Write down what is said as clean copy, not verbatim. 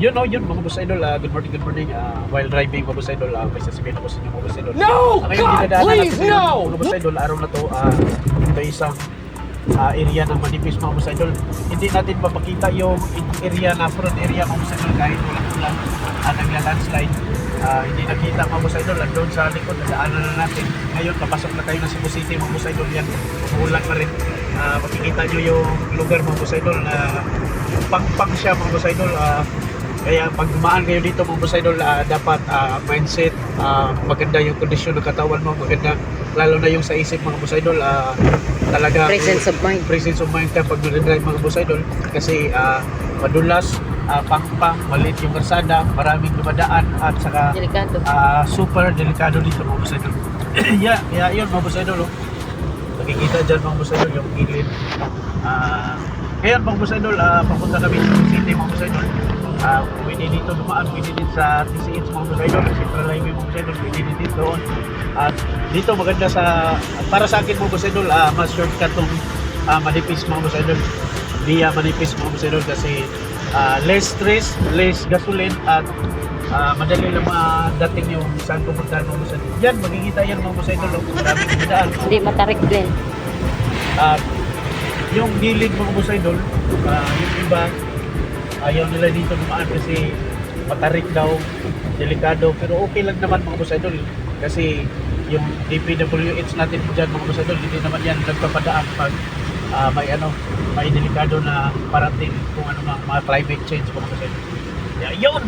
Yun o, yun mga boss idol, good morning, good morning. While driving mga boss idol, may sasabihin ako sa inyo mga boss idol. No! Ngayon, God, dinadaanan please, natin ngayon, no! mga boss idol, araw na to, ito isang area ng manipis mga boss idol. Hindi natin mapakita yung area na front area mga boss idol kahit walang ulan, nagla-landslide. Hindi nakita mga boss idol, doon sa likod, nadaanan na natin. Ngayon, papasok na tayo ng Cebu City mga boss idol, yan, ulan pa rin. Makikita nyo yung lugar mga boss idol na pang-pang siya mga boss idol. Kaya pag dumaan kayo dito mga boss idol, dapat mindset, maganda yung kondisyon ng katawan mo, maganda lalo na yung sa isip mga boss idol, talaga Presence of mind. Presence of mind ka pag nag-drive mga boss idol kasi madulas, pang-pang, maliit yung karsada, maraming dumadaan at saka Delikado. super delikado dito mga boss idol. yeah, yun mga boss idol. Nakikita dyan mga boss idol yung gilid. Ngayon mga boss idol, papunta kami sa city mga boss idol. Pwede dito dumaan, pwede din sa TCH mga boss idol, Central Highway mga boss idol, pwede din dito. At dito maganda para sa akin mga boss idol, mas shortcut tong manipis mga boss idol. Via manipis mga boss idol kasi less stress, less gasoline at madali lang madating yung saan pupunta mga boss idol. Yan, makikita yan mga boss idol, maraming dumadaan. Hindi matarik din. Yung gilid mga boss idol, yung iba ayaw nila dito dumaan kasi matarik daw, delikado, pero okay lang naman mga boss idol kasi yung DPWH natin dyan mga boss idol, hindi naman yan nagpapadaan pag may delikado na parating kung ano mga climate change mga boss idol. Yun!